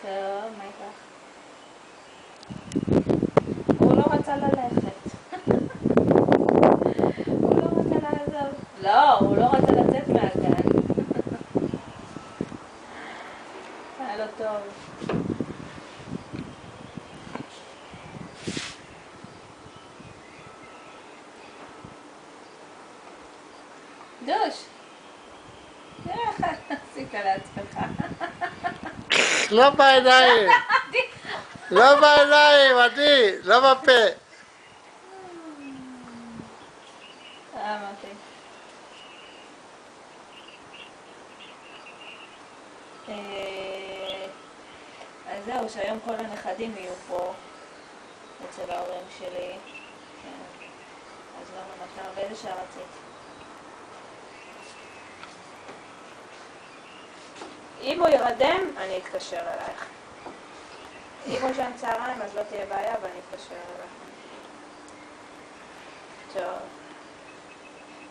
טוב, מה איתך? הוא לא רצה ללכת. הוא לא רצה לעזוב. לא, הוא לא רצה לצאת מהגן. היה לו טוב. דוש. תראה איך עשית לעצמך. לא בעיניים. לא בעיניים, עדי, לא בפה. אמרתי. אז זהו, שהיום כל הנכדים יהיו פה אצל ההורים שלי. כן. אז לא ממש, באיזה שעה רצית? אם הוא ירדם, אני אתקשר אלייך. אם הוא שם צהריים, אז לא תהיה בעיה, ואני אתקשר אלייך. טוב.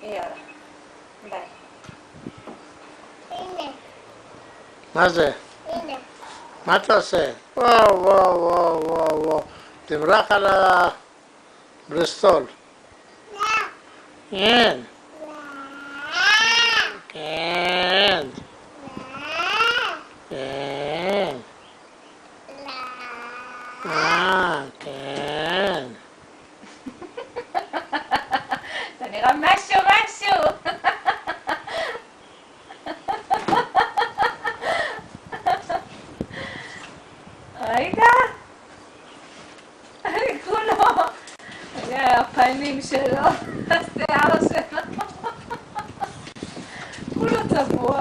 יאללה. ביי. הנה. מה זה? הנה. מה אתה עושה? וואו, וואו, וואו, וואו, וואו. תמרח על הבריסטול. לא. כן, לא. כן, לא. כן. לא. כן. אתה נראה משהו. ראית? כולו. הפנים שלו, השיער שלו. כולו צבוע.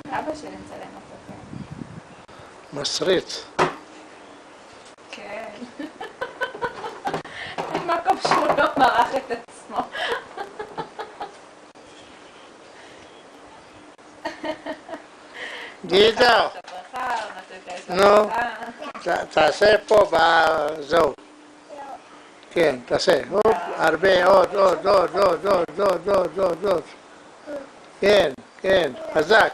אבא שלי מצלם אותו, כן. מסריץ. כן. אין מקום שהוא לא מרח את עצמו. גידו, נו, תעשה פה בזהו. כן, תעשה. הרבה, עוד. כן, כן, חזק.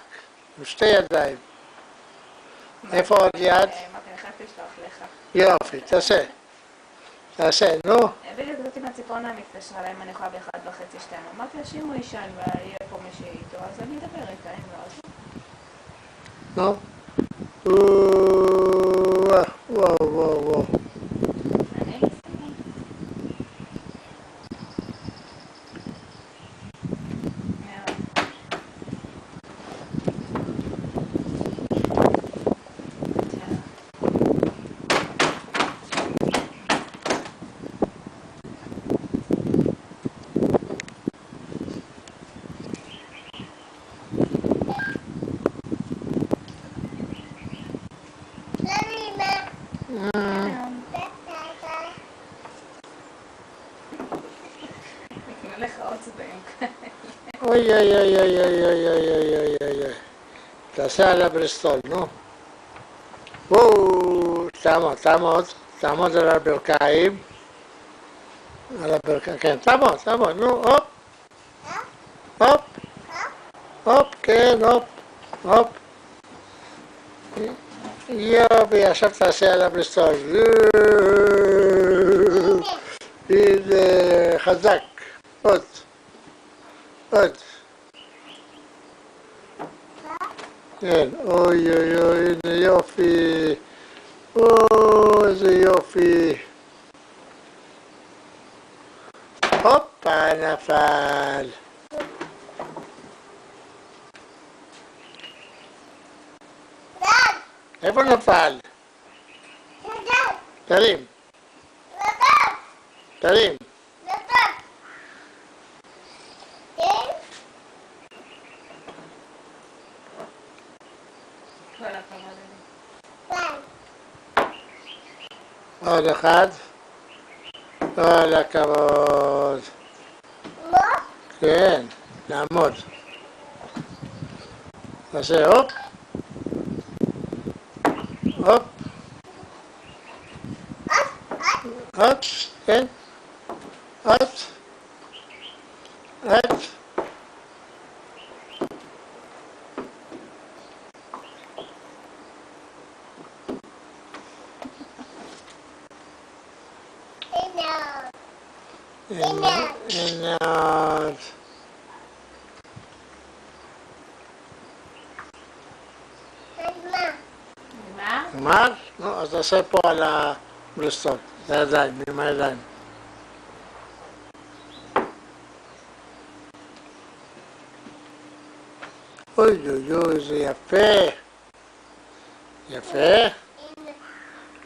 עם שתי ידיים. איפה עוד יד? אמרתי, אני חייבת לשלוח לך. יופי, תעשה, נו. בדיוק זאת עם הציפורנה מתקשרה להם, אני יכולה ב1:30-2. אמרתי לה שאם הוא ישן ויהיה פה מישהי איתו, אז אני אדבר איתה, אם לא, אז נו. וואו. אני מסתכל. אוי. תעשה על הבריסטול, נו. תעמוד על הברכיים. כן, תעמוד, נו, הופ, כן, הופ. יופי, עכשיו תעשה על הבריסטול. הנה, חזק, עוד. כן, אוי, איזה יופי. איזה יופי. הופה, נפל. איפה נפל? תרים. עוד אחד. כל הכבוד. כן, לעמוד. תעשה הופ. כן. נחמד. אז מה? נגמר? נגמר? נו, אז תעשה פה על הבריסטול. בידיים, עם הידיים. אוי אוי אוי, זה יפה. יפה. הנה,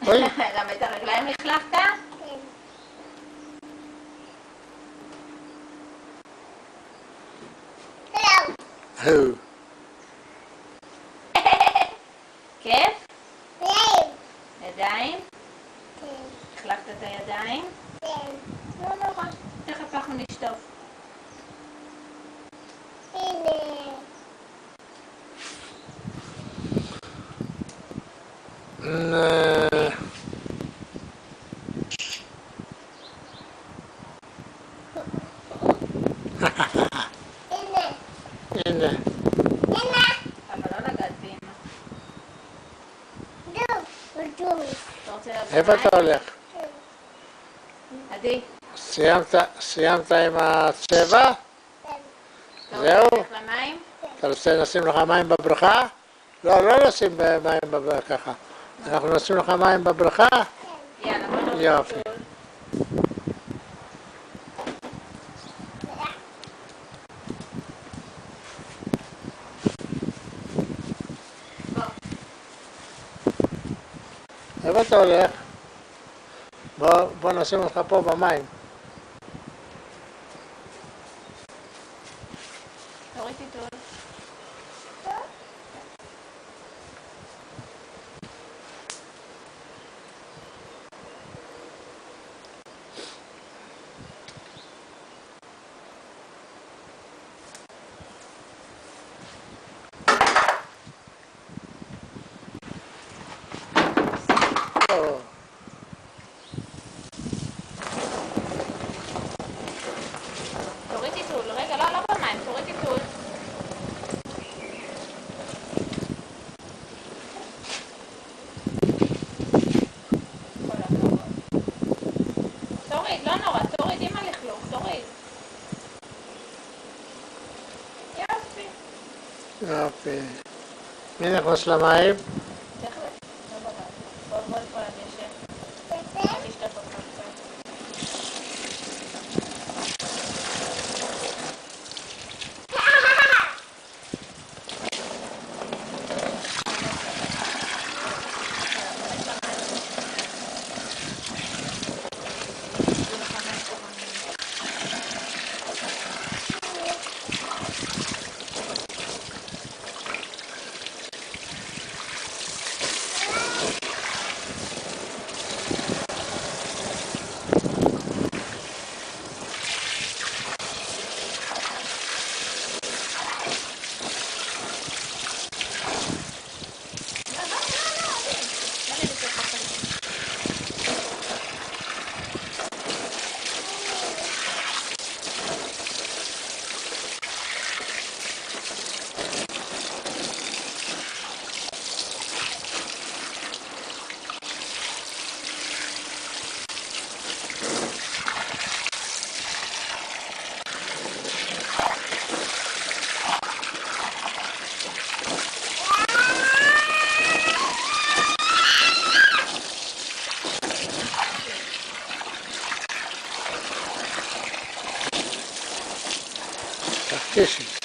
אוי, גם את הרגליים לכלכת? כן. זהו. הו. כיף? זהו. ידיים? כן. החלקת את הידיים? כן. לא נורא. תכף אנחנו נשטוף. הנה. אה, הנה. הנה. הנה. אבל לא לגעת באמא. זהו. זהו. אתה רוצה לגעת? איפה אתה הולך? עדי, סיימת עם הצבע? כן. אתה רוצה זהו? ללכת למים? אתה רוצה נשים לך מים בבריכה? לא, לא נשים מים בבריכה ככה. אנחנו נשים לך מים בבריכה? יאללה, בוא נוריד יופי. פיתול. בוא. איפה אתה הולך? בוא נשים אותך פה במים. תוריד פיתול. או, תוריד פיתול. רגע, לא במים, תוריד פיתול. כל הכבוד. תוריד, לא נורא, תוריד עם הלכלוך, תוריד. יופי. יופי. מי נכנס למים? תכף, לא בבית. בוא לפה לדשא. אני אשטוף אותך קצת. תרגישי.